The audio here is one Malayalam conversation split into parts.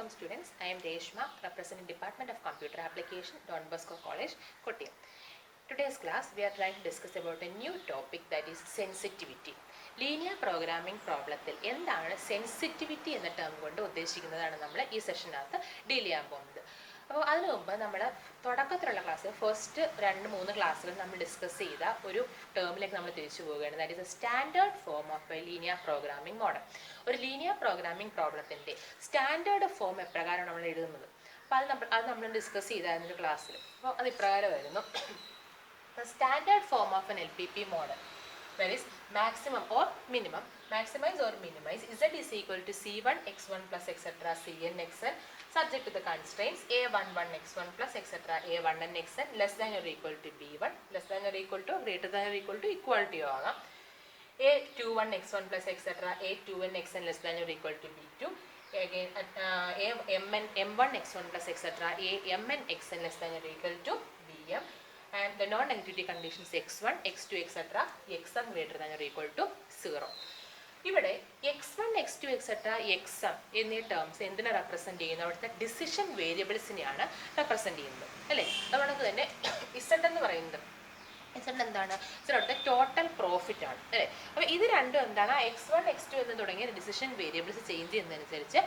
Welcome students, I am Reshma, representing Department of Computer Application, Don Bosco College, Kottayam. Today's class we are trying to discuss about a new topic, that is sensitivity. Linear programming പ്രോബ്ലത്തിൽ എന്താണ് സെൻസിറ്റിവിറ്റി എന്ന ടേം കൊണ്ട് ഉദ്ദേശിക്കുന്നതാണ് നമ്മൾ ഈ സെഷനകത്ത് ഡീൽ ചെയ്യാൻ പോകുന്നത്. അപ്പോൾ അതിനു മുമ്പ് നമ്മൾ തുടക്കത്തിലുള്ള ക്ലാസ്സിൽ ഫസ്റ്റ് 2-3 ക്ലാസ്സുകൾ നമ്മൾ ഡിസ്കസ് ചെയ്ത ഒരു ടേമിലേക്ക് നമ്മൾ തിരിച്ചു പോവുകയാണ്. That is A standard form of A linear programming model. ഒരു ലീനിയർ പ്രോഗ്രാമിംഗ് പ്രോബ്ലത്തിൻ്റെ സ്റ്റാൻഡേർഡ് ഫോം എപ്രകാരമാണ് നമ്മൾ എഴുതുന്നത്. അപ്പോൾ അത് നമ്മൾ ഡിസ്കസ് ചെയ്തായിരുന്നു ക്ലാസ്സിൽ. അപ്പോൾ അത് ഇപ്രകാരമായിരുന്നു. The standard form of an LPP model, that is maximum or minimum, maximize or minimize z is equal to c1 x1 plus etc cn xn subject to the constraints a11 x1 plus etc a1n xn less than or equal to b1, less than or equal to, greater than or equal to, equal to ആകാം. a21 x1 plus etc a2n xn less than or equal to b2, again m1 x1 plus etc amn xn less than or equal to bm, and the non-negativity conditions x1, x2, etc. xm greater than or equal to 0. ഇവിടെ x1, x2, etc. xm എന്നീ ടേംസ് എന്തിനെ റെപ്രസെൻറ്റ് ചെയ്യുന്നത്? അവിടുത്തെ ഡിസിഷൻ വേരിയബിൾസിനെയാണ് റെപ്രസെൻറ്റ് ചെയ്യുന്നത്, അല്ലേ? അതുകൊണ്ട് തന്നെ z എന്ന് പറയുന്നത് എന്താണ്? അവിടുത്തെ ടോട്ടൽ പ്രോഫിറ്റ് ആണ്, അല്ലേ? അപ്പോൾ ഇത് രണ്ടും എന്താണ്? x1, x2 എന്ന് തുടങ്ങിയ ഡിസിഷൻ വേരിയബിൾസ് ചേഞ്ച് ചെയ്യുന്നതനുസരിച്ച്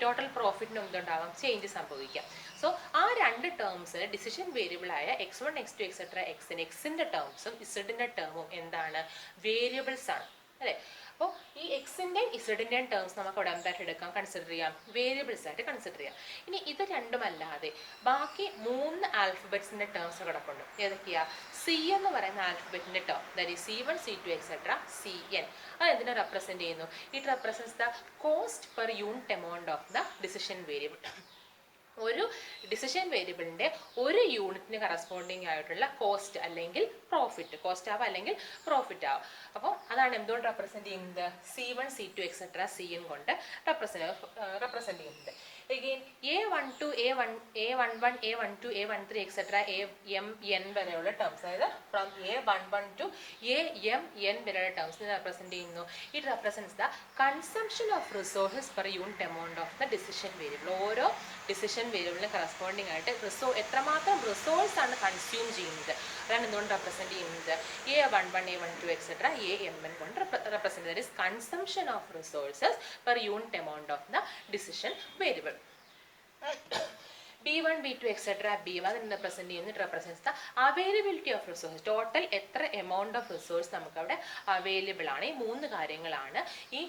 ടോട്ടൽ പ്രോഫിറ്റിന് എന്തുണ്ടാകാം? ചേഞ്ച് സംഭവിക്കാം. സോ ആ രണ്ട് terms decision വേരിയബിളായ x1, x2, etc. എക്സിൻ്റെ ടേംസും ഇസഡിൻ്റെ ടേമും എന്താണ്? വേരിയബിൾസ് ആണ്, അല്ലേ? അപ്പോൾ ഈ എക്സിൻ്റെയും ഇസഡിൻ്റെയും ടേംസ് നമുക്ക് അവിടെ എന്തായിട്ട് എടുക്കാം? കൺസിഡർ ചെയ്യാം, വേരിയബിൾസ് ആയിട്ട് കൺസിഡർ ചെയ്യാം. ഇനി ഇത് രണ്ടുമല്ലാതെ ബാക്കി 3 ആൽഫബറ്റ്സിൻ്റെ ടേംസ് കിടപ്പുണ്ട്. ഏതൊക്കെയാ? സി എന്ന് പറയുന്ന ആൽഫബറ്റിൻ്റെ term, that is c1, c2, etc. cn. അത് എന്തിനെ റെപ്രസെൻറ്റ് ചെയ്യുന്നു? It represents the cost per unit amount of the decision variable. ഒരു ഡിസിഷൻ വേരിയബിളിൻ്റെ ഒരു യൂണിറ്റിന് കറസ്പോണ്ടിങ് ആയിട്ടുള്ള കോസ്റ്റ് അല്ലെങ്കിൽ പ്രോഫിറ്റ്, കോസ്റ്റ് ആവാം അല്ലെങ്കിൽ പ്രോഫിറ്റ് ആവാം. അപ്പോൾ അതാണ് എന്തുകൊണ്ട് റെപ്രസെൻറ്റ് ചെയ്യുന്നത്? c1, c2, etc. cn കൊണ്ട് റെപ്രസെൻറ്റ് ചെയ്യുന്നത്. Again a12, a11, a12, a13, etc. amn വരെയുള്ള ടേംസ്, അതായത് ഫ്രം a11 to amn വരെയുള്ള ടേംസിനെ റെപ്രസെൻറ്റ് ചെയ്യുന്നു. It represents the consumption of resources per unit amount of the decision variable. ഓരോ ഡിസിഷൻ വേരിയബിളിന് കറസ്പോണ്ടിങ് ആയിട്ട് എത്രമാത്രം റിസോഴ്സ് ആണ് കൺസ്യൂം ചെയ്യുന്നത്, അതാണ് എന്തുകൊണ്ട് റെപ്രസെൻറ്റ് ചെയ്യുന്നത്? a11, a12, etc. amn കൊണ്ട് represent. That is consumption of resources per unit amount of the decision variable. b1, b2, etc. b1 represent ചെയ്യുന്നത് represents the availability of resources. Total എത്ര എമൗണ്ട് ഓഫ് റിസോഴ്സ് നമുക്ക് അവിടെ അവൈലബിൾ ആണ്. ഈ 3 കാര്യങ്ങളാണ് ഈ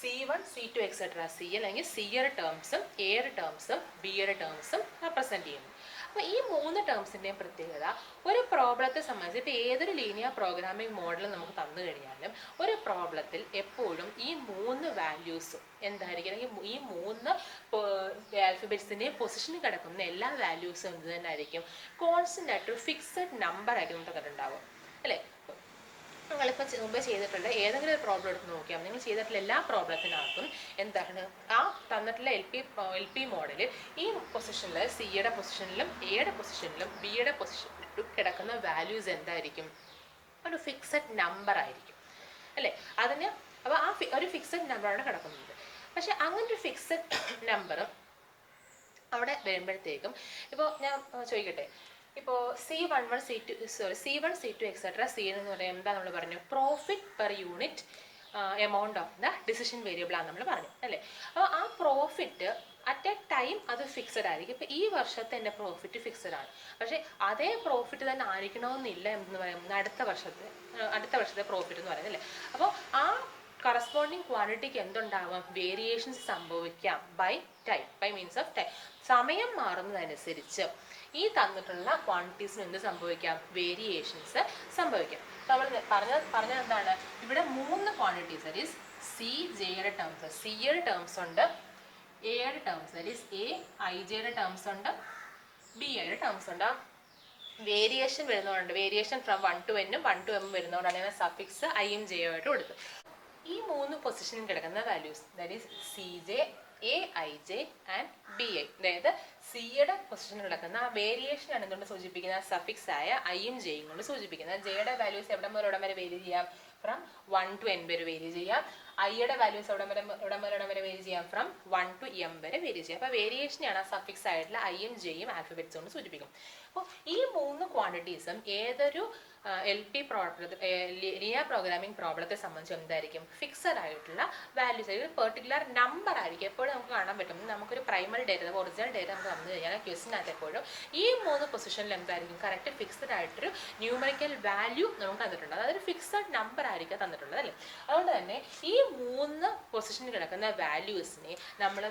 c1, c2, etc. c അല്ലെങ്കിൽ c-യുടെ ടേംസും a-യുടെ ടേംസും b-യുടെ ടേംസും റെപ്രസെൻറ്റ് ചെയ്യുന്നു. അപ്പോൾ ഈ 3 ടേംസിൻ്റെയും പ്രത്യേകത ഒരു പ്രോബ്ലത്തെ സംബന്ധിച്ച് ഇപ്പോൾ ഏതൊരു ലീനിയർ പ്രോഗ്രാമിംഗ് മോഡൽ നമുക്ക് തന്നു കഴിഞ്ഞാലും ഒരു പ്രോബ്ലത്തിൽ എപ്പോഴും ഈ 3 വാല്യൂസും എന്തായിരിക്കും? അല്ലെങ്കിൽ ഈ 3 ആൽഫബറ്റ്സിൻ്റെയും പൊസിഷനിൽ കിടക്കുന്ന എല്ലാ വാല്യൂസും എന്ത് തന്നെ ആയിരിക്കും? കോൺസ്റ്റൻ്റ് ആയിട്ട് ഒരു ഫിക്സഡ് നമ്പർ ആയിരിക്കും നമുക്ക് തന്നിട്ടുണ്ടാവും, അല്ലേ? നിങ്ങളിപ്പോൾ മുമ്പ് ചെയ്തിട്ടുള്ള ഏതെങ്കിലും ഒരു പ്രോബ്ലം എടുത്ത് നോക്കിയാൽ നിങ്ങൾ ചെയ്തിട്ടുള്ള എല്ലാ പ്രോബ്ലത്തിനകത്തും എന്താണ് ആ തന്നിട്ടുള്ള എൽ പി മോഡലിൽ ഈ പൊസിഷനിൽ സിയുടെ പൊസിഷനിലും എയുടെ പൊസിഷനിലും ബിയുടെ പൊസിഷനിലും കിടക്കുന്ന വാല്യൂസ് എന്തായിരിക്കും? ഒരു ഫിക്സഡ് നമ്പർ ആയിരിക്കും, അല്ലേ? അതിന് അപ്പോൾ ആ ഒരു ഫിക്സഡ് നമ്പറാണ് കിടക്കുന്നത്. പക്ഷെ അങ്ങനെ ഒരു ഫിക്സഡ് നമ്പർ അവിടെ വരുമ്പോഴത്തേക്കും ഇപ്പോൾ ഞാൻ ചോദിക്കട്ടെ, ഇപ്പോൾ c1, c2, etc. cn എന്ന് പറയുമ്പോൾ എന്താ നമ്മൾ പറഞ്ഞു? Profit per unit amount of the decision variable ആണ് നമ്മൾ പറഞ്ഞു, അല്ലേ? അപ്പോൾ ആ പ്രോഫിറ്റ് അറ്റ് എ ടൈം അത് ഫിക്സഡ് ആയിരിക്കും. ഇപ്പോൾ ഈ വർഷത്തെ എൻ്റെ പ്രോഫിറ്റ് ഫിക്സഡ് ആണ്, പക്ഷേ അതേ പ്രോഫിറ്റ് തന്നെ ആയിരിക്കണമെന്നില്ല എന്ന് പറയുന്നത് അടുത്ത വർഷത്തെ പ്രോഫിറ്റ് എന്ന് പറയുന്നത്, അല്ലേ? അപ്പോൾ ആ കറസ്പോണ്ടിങ് ക്വാണ്ടിറ്റിക്ക് എന്തുണ്ടാവാം? വേരിയേഷൻസ് സംഭവിക്കാം by time, by means of time. സമയം മാറുന്നതനുസരിച്ച് ഈ തന്നിട്ടുള്ള ക്വാണ്ടിറ്റീസിന് എന്ത് സംഭവിക്കാം? വേരിയേഷൻസ് സംഭവിക്കാം. നമ്മൾ പറഞ്ഞത് എന്താണ്? ഇവിടെ 3 ക്വാണ്ടിറ്റീസ്, ദാറ്റ് ഈസ് സി ജെയുടെ ടേംസ്, സിയുടെ ടേംസ് ഉണ്ട്, എയുടെ terms, that is A I ജെയുടെ ടേംസ് ഉണ്ട്, ബി ഐയുടെ ടേംസ് ഉണ്ട്. വേരിയേഷൻ വരുന്നതുകൊണ്ട് variation from 1 to n, 1 to m വരുന്നതുകൊണ്ടാണ് ഞാൻ സഫിക്സ് ഐയും ജെയോ ആയിട്ട് കൊടുത്തത്. ഈ 3 പൊസിഷനിൽ കിടക്കുന്ന values, that is C J, A I J and B I, അതായത് സിയുടെ പൊസിഷനിൽ കിടക്കുന്ന ആ വേരിയേഷൻ ആണ് എന്തുകൊണ്ട് സൂചിപ്പിക്കുന്ന സഫിക്സ് ആയ ഐയും ജെയും കൊണ്ട് സൂചിപ്പിക്കുന്നത്. ജെയുടെ വാല്യൂസ് എവിടെ വരെ വേരി ചെയ്യാം? ഫ്രം 1 to n വരെ വേരി ചെയ്യാം. ഐയുടെ വാല്യൂസ് എവിടെ വരെ വേരി ചെയ്യാം? ഫ്രം 1 to m വരെ വേരി ചെയ്യാം. അപ്പോൾ വേരിയേഷനെയാണ് ആ സഫിക്സ് ആയിട്ടുള്ള ഐയും ജെയും ആൽഫബറ്റ്സ് കൊണ്ട് സൂചിപ്പിക്കും. അപ്പോൾ ഈ 3 ക്വാണ്ടിറ്റീസും ഏതൊരു LP ലീനിയർ പ്രോഗ്രാമിംഗ് പ്രോബ്ലത്തെ സംബന്ധിച്ച് എന്തായിരിക്കും? ഫിക്സഡ് ആയിട്ടുള്ള വാല്യൂസ്, ഒരു പെർട്ടിക്കുലർ നമ്പർ ആയിരിക്കും. എപ്പോഴും നമുക്ക് കാണാൻ പറ്റും, നമുക്കൊരു പ്രൈമറി ഡേറ്റ, ഒറിജിനൽ ഡേറ്റ നമുക്ക് വന്നു കഴിഞ്ഞാൽ ക്വസ്റ്റിനകത്ത് എപ്പോഴും ഈ 3 പൊസിഷനിൽ എന്തായിരിക്കും? കറക്റ്റ് ഫിക്സഡ് ആയിട്ടൊരു ന്യൂമറിക്കൽ വാല്യൂ നമുക്ക് തന്നിട്ടുണ്ട്. അതായത് ഫിക്സഡ് നമ്പർ ആയിരിക്കും തന്നിട്ടുള്ളത് അല്ലേ? അതുകൊണ്ട് തന്നെ ഈ 3 പൊസിഷനിൽ കിടക്കുന്ന വാല്യൂസിനെ നമ്മൾ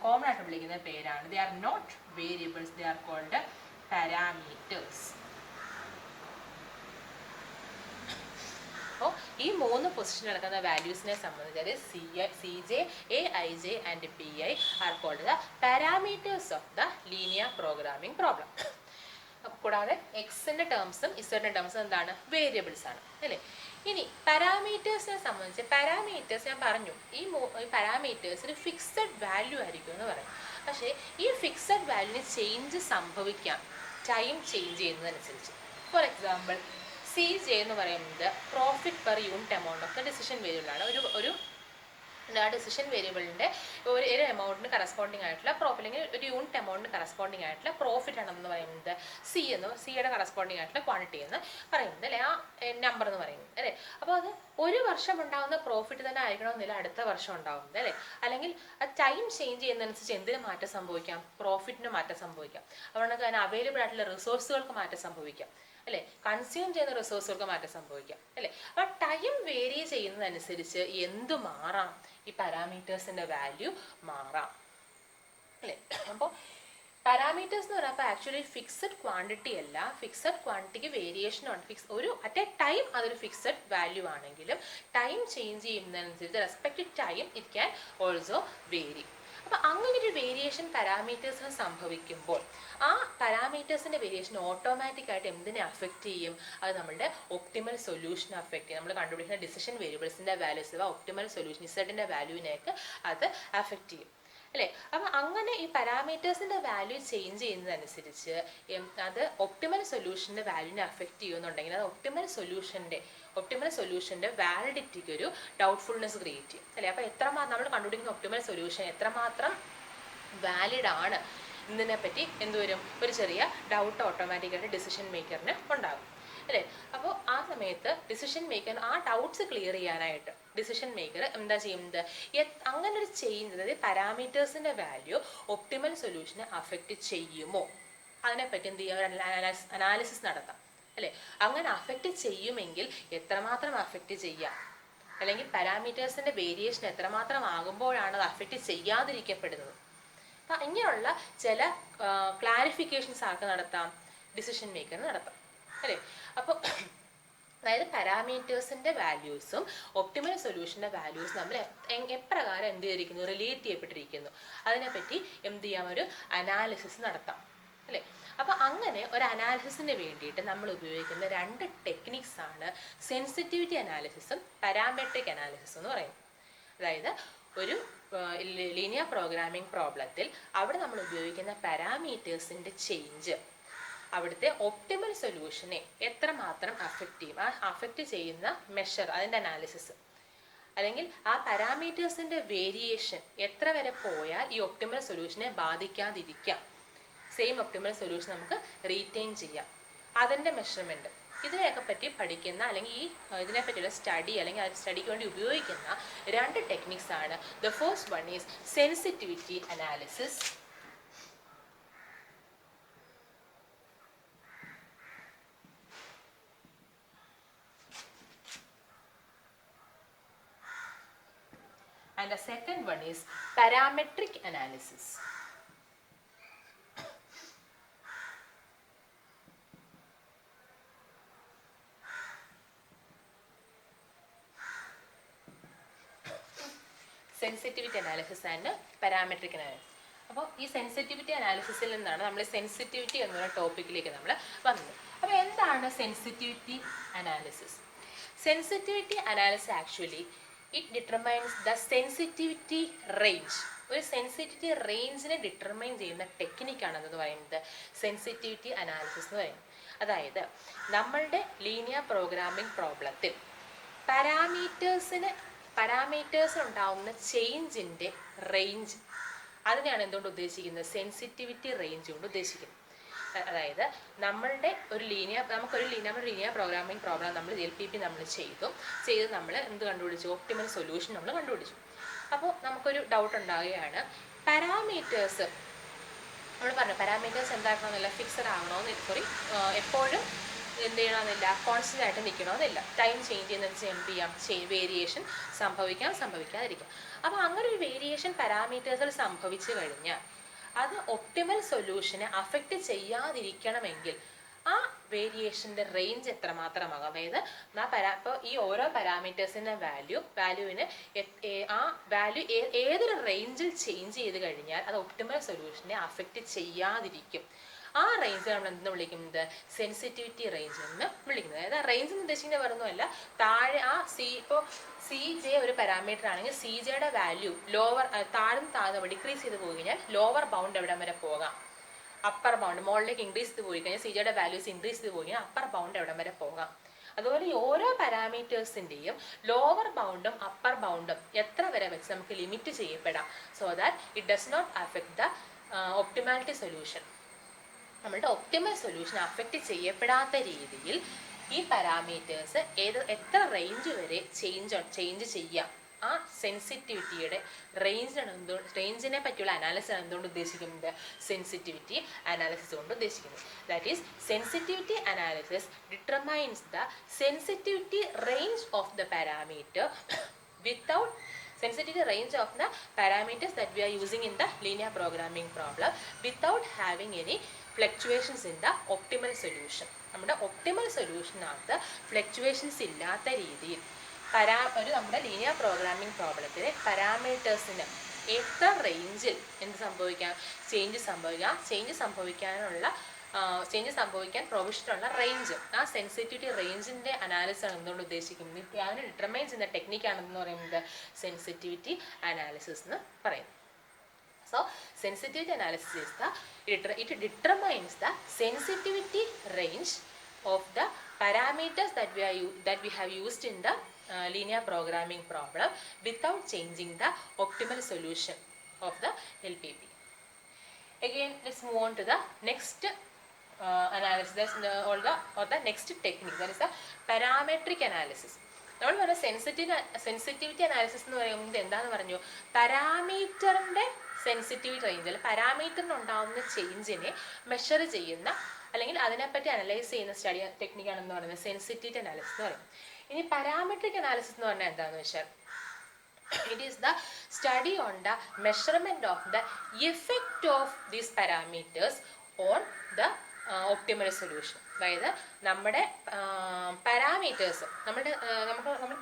കോമൺ ആയിട്ട് വിളിക്കുന്ന പേരാണ്, they are not variables, they are called parameters. അപ്പോൾ ഈ 3 പൊസിഷനിൽ നടക്കുന്ന വാല്യൂസിനെ സംബന്ധിച്ച്, അതായത് CJ, AIJ and PI are called the parameters of the linear programming problem. കൂടാതെ എക്സിൻ്റെ ടേംസും ഇസഡിൻ്റെ ടേംസും എന്താണ്? വേരിയബിൾസ് ആണ് അല്ലേ? ഇനി പാരാമീറ്റേഴ്സിനെ സംബന്ധിച്ച്, പാരാമീറ്റേഴ്സ് ഞാൻ പറഞ്ഞു, ഈ പാരാമീറ്റേഴ്സ് ഒരു ഫിക്സഡ് വാല്യൂ ആയിരിക്കും എന്ന് പറയും. പക്ഷേ ഈ ഫിക്സഡ് വാല്യൂവിന് ചേഞ്ച് സംഭവിക്കാം ടൈം ചേഞ്ച് ചെയ്യുന്നതനുസരിച്ച്. ഫോർ എക്സാമ്പിൾ, CJ എന്ന് പറയുന്നത് profit per unit amount of the decision വേരിയബിളാണ്. ഒരു ഡിസിഷൻ വേരിയബിളിൻ്റെ ഒരു എമൗണ്ടിന് കറസ്പോണ്ടിങ് ആയിട്ടുള്ള അല്ലെങ്കിൽ ഒരു യൂണിറ്റ് എമൗണ്ടിന് കറസ്പോണ്ടിങ് ആയിട്ടുള്ള പ്രോഫിറ്റ് ആണെന്ന് പറയുന്നത് സിയുടെ കറസ്പോണ്ടിങ് ആയിട്ടുള്ള ക്വാണ്ടിറ്റി എന്ന് പറയുന്നത് അല്ലേ? ആ നമ്പർ എന്ന് പറയുന്നത് അല്ലേ? അപ്പോൾ അത് ഒരു വർഷം ഉണ്ടാകുന്ന പ്രോഫിറ്റ് തന്നെ ആയിരിക്കണമെന്നില്ല അടുത്ത വർഷം ഉണ്ടാകുന്നത് അല്ലേ? അല്ലെങ്കിൽ ആ ടൈം ചേഞ്ച് ചെയ്യുന്നതനുസരിച്ച് എന്തിന് മാറ്റം സംഭവിക്കാം? പ്രോഫിറ്റിന് മാറ്റം സംഭവിക്കാം. അതുകൊണ്ട് തന്നെ അവൈലബിൾ ആയിട്ടുള്ള റിസോഴ്സുകൾക്ക് മാറ്റം സംഭവിക്കാം അല്ലേ? കൺസ്യൂം ചെയ്യുന്ന റിസോഴ്സുകൾക്ക് മാറ്റം സംഭവിക്കാം അല്ലേ? അപ്പോൾ ടൈം വേരി ചെയ്യുന്നതനുസരിച്ച് എന്ത് മാറാം? ഈ പാരാമീറ്റേഴ്സിൻ്റെ വാല്യൂ മാറാം അല്ലേ? അപ്പോൾ പാരാമീറ്റേഴ്സ് എന്ന് പറയുമ്പോൾ ആക്ച്വലി ഫിക്സഡ് ക്വാണ്ടിറ്റി അല്ല, ഫിക്സഡ് ക്വാണ്ടിറ്റിക്ക് വേരിയേഷൻ ഉണ്ട്. ഒരു അറ്റ് എ ടൈം അതൊരു ഫിക്സഡ് വാല്യൂ ആണെങ്കിലും ടൈം ചേഞ്ച് ചെയ്യുന്നതനുസരിച്ച് respected time it can also vary. അപ്പോൾ അങ്ങനെ ഒരു വേരിയേഷൻ പാരാമീറ്റേഴ്സിന് സംഭവിക്കുമ്പോൾ ആ പാരാമീറ്റേഴ്സിൻ്റെ വേരിയേഷൻ ഓട്ടോമാറ്റിക്കായിട്ട് എന്തിനെ അഫക്റ്റ് ചെയ്യും? അത് നമ്മുടെ ഒപ്റ്റിമൽ സൊല്യൂഷനെ അഫക്റ്റ് ചെയ്യും. നമ്മൾ കണ്ടുപിടിക്കുന്ന ഡിസിഷൻ വേരിയബിൾസിൻ്റെ വാല്യൂസ്, ഒപ്റ്റിമൽ സൊല്യൂഷൻ ഇസഡിൻ്റെ വാല്യൂവിനെയൊക്കെ അത് അഫക്റ്റ് ചെയ്യും അല്ലേ? അപ്പം അങ്ങനെ ഈ പാരാമീറ്റേഴ്സിൻ്റെ വാല്യൂ ചേഞ്ച് ചെയ്യുന്നതനുസരിച്ച് അത് ഒപ്റ്റിമൽ സൊല്യൂഷൻ്റെ വാല്യൂവിനെ അഫക്റ്റ് ചെയ്യുന്നുണ്ടെങ്കിൽ അത് ഒപ്റ്റിമൽ സൊല്യൂഷൻ്റെ വാലിഡിറ്റിക്ക് ഒരു ഡൗട്ട്ഫുൾനെസ് ക്രിയേറ്റ് ചെയ്യും അല്ലേ? അപ്പോൾ എത്രമാത്രം നമ്മൾ കണ്ടുപിടിക്കുന്ന ഒപ്റ്റിമൽ സൊല്യൂഷൻ എത്രമാത്രം വാലിഡ് ആണ് എന്നതിനെപ്പറ്റി എന്തുവരും? ഒരു ചെറിയ ഡൗട്ട് ഓട്ടോമാറ്റിക്കായിട്ട് ഡിസിഷൻ മേക്കറിന് ഉണ്ടാകും അല്ലേ? അപ്പോൾ ആ സമയത്ത് ഡിസിഷൻ മേക്കർ ആ ഡൗട്ട്സ് ക്ലിയർ ചെയ്യാനായിട്ട് ഡിസിഷൻ മേക്കർ എന്താ ചെയ്യുന്നത്? അങ്ങനെ ഒരു ചേഞ്ച്, അതായത് പാരാമീറ്റേഴ്സിൻ്റെ വാല്യൂ ഒപ്റ്റിമൽ സൊല്യൂഷനെ അഫക്റ്റ് ചെയ്യുമോ അതിനെപ്പറ്റി എന്ത് ചെയ്യുക? അനാലിസിസ് നടത്താം അല്ലേ? അങ്ങനെ അഫക്റ്റ് ചെയ്യുമെങ്കിൽ എത്രമാത്രം അഫക്റ്റ് ചെയ്യാം, അല്ലെങ്കിൽ പാരാമീറ്റേഴ്സിൻ്റെ വേരിയേഷൻ എത്രമാത്രം ആകുമ്പോഴാണ് അത് അഫക്റ്റ് ചെയ്യാതിരിക്കപ്പെടുന്നത്. അപ്പം ഇങ്ങനെയുള്ള ചില ക്ലാരിഫിക്കേഷൻസ് ആർക്ക് നടത്താം? ഡിസിഷൻ മേക്കറിന് നടത്താം അല്ലേ? അപ്പോൾ അതായത് പാരാമീറ്റേഴ്സിൻ്റെ വാല്യൂസും ഒപ്റ്റിമൽ സൊല്യൂഷൻ്റെ വാല്യൂസും നമ്മൾ എപ്രകാരം എന്ത് ചെയ്തിരിക്കുന്നു? റിലേറ്റ് ചെയ്യപ്പെട്ടിരിക്കുന്നു. അതിനെപ്പറ്റി എന്ത് ചെയ്യാം? ഒരു അനാലിസിസ് നടത്താം അല്ലേ? അപ്പോൾ അങ്ങനെ ഒരു അനാലിസിസിന് വേണ്ടിയിട്ട് നമ്മൾ ഉപയോഗിക്കുന്ന 2 ടെക്നിക്സ് ആണ് സെൻസിറ്റിവിറ്റി അനാലിസിസും പാരാമെട്രിക് അനാലിസിസും എന്ന് പറയുന്നത്. അതായത് ഒരു ലീനിയർ പ്രോഗ്രാമിംഗ് പ്രോബ്ലത്തിൽ അവിടെ നമ്മൾ ഉപയോഗിക്കുന്ന പാരാമീറ്റേഴ്സിൻ്റെ ചേഞ്ച് അവിടുത്തെ ഒപ്റ്റിമൽ സൊല്യൂഷനെ എത്രമാത്രം അഫക്റ്റ് ചെയ്യും, ആ അഫക്റ്റ് ചെയ്യുന്ന മെഷർ, അതിൻ്റെ അനാലിസിസ്, അല്ലെങ്കിൽ ആ പാരാമീറ്റേഴ്സിൻ്റെ വേരിയേഷൻ എത്ര വരെ പോയാൽ ഈ ഒപ്റ്റിമൽ സൊല്യൂഷനെ ബാധിക്കാതിരിക്കാം, സെയിം ഒപ്റ്റിമൽ സൊല്യൂഷൻ നമുക്ക് റീറ്റെയിൻ ചെയ്യാം, അതിൻ്റെ മെഷർമെൻറ്റ്. ഇതിനെയൊക്കെ പറ്റി പഠിക്കുന്ന അല്ലെങ്കിൽ ഇതിനെപ്പറ്റിയുള്ള സ്റ്റഡി അല്ലെങ്കിൽ ആ സ്റ്റഡിക്ക് വേണ്ടി ഉപയോഗിക്കുന്ന 2 ടെക്നിക്സ് ആണ്. The first one is sensitivity analysis. And the second one is parametric analysis. Sensitivity analysis and parametric analysis. അപ്പോൾ ഈ സെൻസിറ്റിവിറ്റി അനാലിസിസിൽ നിന്നാണ് നമ്മൾ സെൻസിറ്റിവിറ്റി എന്നുള്ള ടോപ്പിക്കിലേക്ക് നമ്മൾ വന്നത്. അപ്പോൾ എന്താണ് sensitivity analysis? Sensitivity analysis actually it determines the sensitivity range. ഒരു സെൻസിറ്റിവിറ്റി റേഞ്ചിനെ ഡിറ്റർമൈൻ ചെയ്യുന്ന ടെക്നിക്കാണെന്ന് പറയുന്നത് സെൻസിറ്റിവിറ്റി അനാലിസിസ് എന്ന് പറയുന്നത്. അതായത് നമ്മളുടെ ലീനിയർ പ്രോഗ്രാമിംഗ് പ്രോബ്ലത്തിൽ പാരാമീറ്റേഴ്സിന് പാരാമീറ്റേഴ്സിൽ ഉണ്ടാവുന്ന ചേഞ്ചിൻ്റെ റേഞ്ച്, അതിനെയാണ് എന്തുകൊണ്ട് ഉദ്ദേശിക്കുന്നത്? സെൻസിറ്റിവിറ്റി റേഞ്ച് കൊണ്ട് ഉദ്ദേശിക്കുന്നത്. അതായത് നമുക്കൊരു ലീനിയർ പ്രോഗ്രാമിംഗ് പ്രോബ്ലം നമ്മൾ LPP നമ്മൾ ചെയ്ത് നമ്മൾ എന്ത് കണ്ടുപിടിച്ചു? ഒപ്റ്റിമൽ സൊല്യൂഷൻ നമ്മൾ കണ്ടുപിടിച്ചു. അപ്പോൾ നമുക്കൊരു ഡൗട്ട് ഉണ്ടാവുകയാണ്, പാരാമീറ്റേഴ്സ് നമ്മൾ പറഞ്ഞു പാരാമീറ്റേഴ്സ് എന്താക്കണമെന്നില്ല, ഫിക്സഡ് ആവണമെന്ന്, എപ്പോഴും എന്ത് ചെയ്യണമെന്നില്ല, കോൺസ്റ്റൻ്റ് ആയിട്ട് നിൽക്കണമെന്നില്ല. ടൈം ചേഞ്ച് ചെയ്യുന്നതിന് എന്ത് ചെയ്യാം? വേരിയേഷൻ സംഭവിക്കാതിരിക്കാം. അപ്പോൾ അങ്ങനെ ഒരു വേരിയേഷൻ പാരാമീറ്റേഴ്സിൽ സംഭവിച്ചു കഴിഞ്ഞാൽ അത് ഒപ്റ്റിമൽ സൊല്യൂഷനെ അഫക്റ്റ് ചെയ്യാതിരിക്കണമെങ്കിൽ ആ വേരിയേഷൻ്റെ റേഞ്ച് എത്രമാത്രമാകും? അതായത് ഇപ്പോൾ ഈ ഓരോ പാരാമീറ്റേഴ്സിൻ്റെ വാല്യൂവിന് ആ വാല്യൂ ഏതൊരു റേഞ്ചിൽ ചേഞ്ച് ചെയ്ത് കഴിഞ്ഞാൽ അത് ഒപ്റ്റിമൽ സൊല്യൂഷനെ അഫക്റ്റ് ചെയ്യാതിരിക്കും. ആ റേഞ്ച് നമ്മൾ എന്തെന്ന് വിളിക്കുന്നത്? സെൻസിറ്റിവിറ്റി റേഞ്ച് എന്ന് വിളിക്കുന്നത്. അതായത് റേഞ്ച് എന്ന് ഉദ്ദേശിക്കുന്നത് പറയുന്നതല്ല, താഴെ ഇപ്പോൾ CJ ഒരു പാരാമീറ്റർ ആണെങ്കിൽ CJയുടെ വാല്യൂ താഴ്ന്ന് ഡിക്രീസ് ചെയ്ത് പോയി കഴിഞ്ഞാൽ ലോവർ ബൗണ്ട് എവിടം വരെ പോകാം? Upper bound. മുകളിലേക്ക് ഇൻക്രീസ് ചെയ്ത് പോയി കഴിഞ്ഞാൽ CJയുടെ വാല്യൂസ് ഇൻക്രീസ് ചെയ്ത് പോയി കഴിഞ്ഞാൽ അപ്പർ ബൗണ്ട് എവിടം വരെ പോകാം? അതുപോലെ ഈ ഓരോ പാരാമീറ്റേഴ്സിൻ്റെയും ലോവർ ബൗണ്ടും അപ്പർ ബൗണ്ടും എത്ര വരെ വെച്ച് നമുക്ക് ലിമിറ്റ് ചെയ്യപ്പെടാം, so that it does not affect the optimality solution. നമ്മളുടെ ഒപ്റ്റിമൽ സൊല്യൂഷൻ അഫക്റ്റ് ചെയ്യപ്പെടാത്ത രീതിയിൽ ഈ പാരാമീറ്റേഴ്സ് എത്ര റേഞ്ച് വരെ ചേഞ്ച് ചെയ്യാം, ആ സെൻസിറ്റിവിറ്റിയുടെ റേഞ്ചിനെ പറ്റിയുള്ള അനാലിസിസ് എന്തുകൊണ്ട് ഉദ്ദേശിക്കുന്നത്? സെൻസിറ്റിവിറ്റി അനാലിസിസ് കൊണ്ട് ഉദ്ദേശിക്കുന്നത്. That is sensitivity analysis determines the sensitivity range of the parameter without sensitivity range of the parameters that we are using in the linear programming problem without having any fluctuations in the optimal solution. നമ്മുടെ ഒപ്റ്റിമൽ സൊല്യൂഷനകത്ത് ഫ്ലക്ച്വേഷൻസ് ഇല്ലാത്ത രീതിയിൽ നമ്മുടെ ലീനിയർ പ്രോഗ്രാമിംഗ് പ്രോബ്ലത്തിലെ പാരാമീറ്റേഴ്സിന് എത്ര റേഞ്ചിൽ ചേഞ്ച് സംഭവിക്കാൻ പ്രൊവിഷനുള്ള റേഞ്ച്, ആ സെൻസിറ്റിവിറ്റി റേഞ്ചിൻ്റെ അനാലിസിസ് ആണ് എന്തുകൊണ്ട് ഉദ്ദേശിക്കുന്നത്? അതിന് ഡിറ്റർമൈൻ ചെയ്യുന്ന ടെക്നിക്കാണെന്ന് പറയുന്നത് സെൻസിറ്റിവിറ്റി അനാലിസിസ് എന്ന് പറയുന്നത്. So sensitivity analysis is it determines the sensitivity range of the parameters that we have used in the linear programming problem without changing the optimal solution of the LPP. Again, let's move on to the next analysis, or the next technique, that is the parametric analysis. നമ്മൾ പറഞ്ഞ സെൻസിറ്റിവിറ്റി അനാലിസിസ് എന്ന് പറയുന്നത് എന്താണെന്ന് പറഞ്ഞു? പാരാമീറ്ററിൻ്റെ സെൻസിറ്റിവിറ്റി റേഞ്ച്, അല്ലെങ്കിൽ പാരാമീറ്ററിന് ഉണ്ടാകുന്ന ചേഞ്ചിനെ മെഷർ ചെയ്യുന്ന അല്ലെങ്കിൽ അതിനെപ്പറ്റി അനലൈസ് ചെയ്യുന്ന സ്റ്റഡി ടെക്നിക്കാണെന്ന് പറയുന്നത് സെൻസിറ്റിവിറ്റി അനാലിസിസ് എന്ന് പറയും. ഇനി പാരാമെട്രിക് അനാലിസിസ് എന്ന് പറഞ്ഞാൽ എന്താണെന്ന് വെച്ചാൽ it is the study on the measurement of the effect of these parameters on the optimal solution. അതായത് നമ്മുടെ പാരാമീറ്റേഴ്സ് നമ്മൾ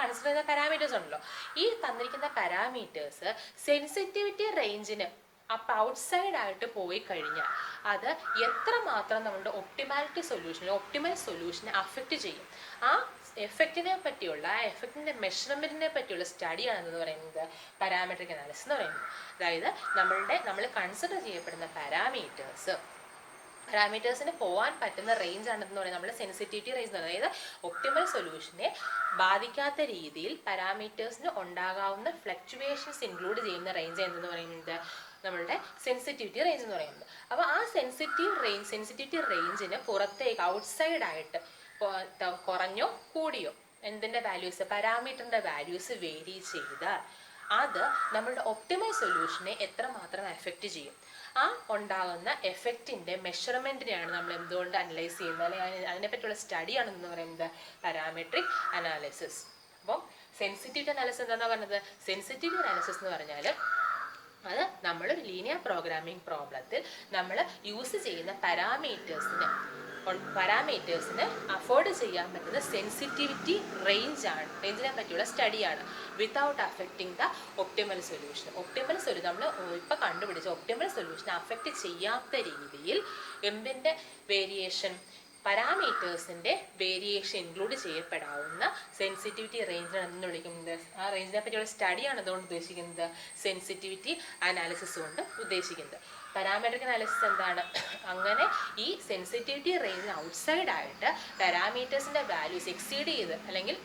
കൺസിഡർ ചെയ്യുന്ന പാരാമീറ്റേഴ്സ് ഉണ്ടല്ലോ, ഈ തന്നിരിക്കുന്ന പാരാമീറ്റേഴ്സ് സെൻസിറ്റിവിറ്റി റേഞ്ചിന് അപ്പോൾ ഔട്ട്സൈഡ് ആയിട്ട് പോയി കഴിഞ്ഞാൽ അത് എത്രമാത്രം നമ്മുടെ ഒപ്റ്റിമൽ സൊല്യൂഷനെ അഫക്റ്റ് ചെയ്യും. ആ എഫക്റ്റിൻ്റെ മെഷർമെൻറ്റിനെ പറ്റിയുള്ള സ്റ്റഡിയാണെന്ന് പറയുന്നത് പാരാമെട്രിക് അനാലിസിസ് എന്ന് പറയുന്നത്. അതായത് നമ്മൾ കൺസിഡർ ചെയ്യപ്പെടുന്ന പാരാമീറ്റേഴ്സിന് പോകാൻ പറ്റുന്ന റേഞ്ച് ആണെന്ന് പറയുന്നത് നമ്മുടെ സെൻസിറ്റിവിറ്റി റേഞ്ച്. അതായത് ഒപ്റ്റിമൽ സൊല്യൂഷനെ ബാധിക്കാത്ത രീതിയിൽ പാരാമീറ്റേഴ്സിന് ഉണ്ടാകാവുന്ന ഫ്ലക്ച്വേഷൻസ് ഇൻക്ലൂഡ് ചെയ്യുന്ന റേഞ്ച് എന്തെന്ന് പറയുന്നത് നമ്മളുടെ സെൻസിറ്റിവിറ്റി റേഞ്ച് എന്ന് പറയുന്നത്. അപ്പോൾ ആ സെൻസിറ്റിവിറ്റി റേഞ്ചിന് പുറത്തേക്ക് ഔട്ട്സൈഡ് ആയിട്ട് കുറഞ്ഞോ കൂടിയോ എന്തിൻ്റെ വാല്യൂസ്, പാരാമീറ്ററിൻ്റെ വാല്യൂസ് വേരി ചെയ്താൽ അത് നമ്മളുടെ ഒപ്റ്റിമൽ സൊല്യൂഷനെ എത്രമാത്രം എഫക്റ്റ് ചെയ്യും. ആ ഉണ്ടാകുന്ന എഫക്റ്റിൻ്റെ മെഷർമെൻറ്റിനെയാണ് നമ്മൾ എന്തുകൊണ്ട് അനലൈസ് ചെയ്യുന്നത്, അല്ലെങ്കിൽ അതിനെപ്പറ്റിയുള്ള സ്റ്റഡിയാണെന്ന് പറയുന്നത് പാരാമെട്രിക് അനാലിസിസ്. അപ്പം സെൻസിറ്റിവിറ്റി അനാലിസിസ് എന്താണെന്ന് പറഞ്ഞത്? സെൻസിറ്റിവിറ്റി അനാലിസിസ് എന്ന് പറഞ്ഞാൽ അത് നമ്മളൊരു ലീനിയർ പ്രോഗ്രാമിംഗ് പ്രോബ്ലത്തിൽ നമ്മൾ യൂസ് ചെയ്യുന്ന പാരാമീറ്റേഴ്സിന് അഫോർഡ് ചെയ്യാൻ പറ്റുന്ന സെൻസിറ്റിവിറ്റി റേഞ്ചിനെ പറ്റിയുള്ള സ്റ്റഡിയാണ് without affecting the optimal solution. നമ്മൾ ഇപ്പോൾ കണ്ടുപിടിച്ച ഒപ്റ്റിമൽ സൊല്യൂഷനെ അഫക്റ്റ് ചെയ്യാത്ത രീതിയിൽ എന്തിൻ്റെ വേരിയേഷൻ, പാരാമീറ്റേഴ്സിൻ്റെ വേരിയേഷൻ ഇൻക്ലൂഡ് ചെയ്യപ്പെടാവുന്ന സെൻസിറ്റിവിറ്റി റേഞ്ചിനാണ് എന്ന് വിളിക്കുന്നത്. ആ റേഞ്ചിനെ പറ്റിയുള്ള സ്റ്റഡിയാണ് അതുകൊണ്ട് ഉദ്ദേശിക്കുന്നത് സെൻസിറ്റിവിറ്റി അനാലിസിസ് കൊണ്ട് ഉദ്ദേശിക്കുന്നത്. പാരാമെട്രിക് അനാലിസിസ് എന്താണ്? അങ്ങനെ ഈ സെൻസിറ്റിവിറ്റി റേഞ്ചിന് ഔട്ട്സൈഡ് ആയിട്ട് പാരാമീറ്റേഴ്സിൻ്റെ വാല്യൂസ് എക്സീഡ് ചെയ്ത് അല്ലെങ്കിൽ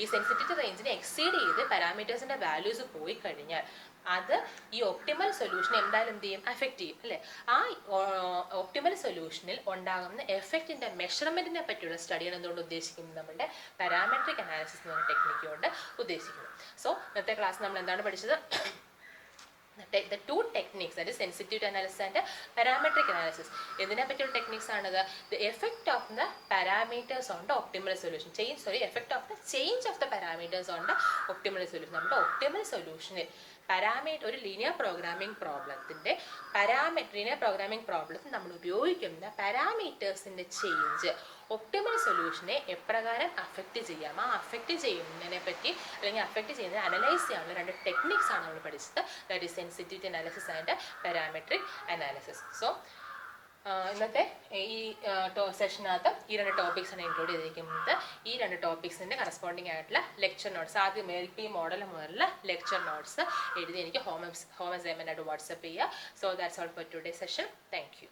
ഈ സെൻസിറ്റിവിറ്റി റേഞ്ചിനെ എക്സീഡ് ചെയ്ത് പാരാമീറ്റേഴ്സിന്റെ വാല്യൂസ് പോയി കഴിഞ്ഞാൽ അത് ഈ ഒപ്റ്റിമൽ സൊല്യൂഷനെ എന്തായാലും എന്ത് ചെയ്യും, അഫക്റ്റ് ചെയ്യും അല്ലേ. ആ ഒപ്റ്റിമൽ സൊല്യൂഷനിൽ ഉണ്ടാകുന്ന എഫക്റ്റിന്റെ മെഷർമെന്റിനെ പറ്റിയുള്ള സ്റ്റഡിയാണ് എന്തുകൊണ്ട് ഉദ്ദേശിക്കുന്നത്, നമ്മുടെ പാരാമെട്രിക് അനാലിസിസ് എന്ന് പറഞ്ഞ ടെക്നിക്ക് കൊണ്ട് ഉദ്ദേശിക്കുന്നത്. സോ ഇന്നത്തെ ക്ലാസ് നമ്മൾ എന്താണ് പഠിച്ചത്? The two techniques, that is sensitivity analysis and parametric analysis. ഇതിനെ പറ്റിയുള്ള ടെക്നിക്സ് ആണത്. The effect of the parameters on the optimal solution. Effect of the change of the parameters on the optimal solution. നമ്മുടെ optimal solutionൽ ഒരു ലീനിയർ പ്രോഗ്രാമിംഗ് പ്രോബ്ലത്തിൽ നമ്മൾ ഉപയോഗിക്കുന്ന പാരാമീറ്റേഴ്സിന്റെ ചേഞ്ച് ഒപ്റ്റിമൽ സൊല്യൂഷനെ എപ്രകാരം അഫക്റ്റ് ചെയ്യാം, ആ അഫക്റ്റ് ചെയ്യുന്നതിനെ പറ്റി അല്ലെങ്കിൽ അഫക്റ്റ് ചെയ്യുന്നതിനെ അനലൈസ് ചെയ്യാനുള്ള 2 ടെക്നിക്സ് ആണ് നമ്മൾ പഠിച്ചത്. That is sensitivity analysis and parametric analysis. So ഇന്നത്തെ ഈ സെഷനകത്ത് ഈ 2 ടോപ്പിക്സ് ആണ് ഇൻക്ലൂഡ് ചെയ്തിരിക്കുന്നത്. ഈ 2 ടോപ്പിക്സിൻ്റെ കറസ്പോണ്ടിങ് ആയിട്ടുള്ള ലെക്ചർ നോട്ട്സ്, ആദ്യം LP മോഡൽ മുതലുള്ള ലെക്ചർ നോട്ട്സ് എഴുതി എനിക്ക് ഹോം അസൈൻമെൻ്റ് ആയിട്ട് വാട്സപ്പ് ചെയ്യുക. So that's all for today session. Thank you.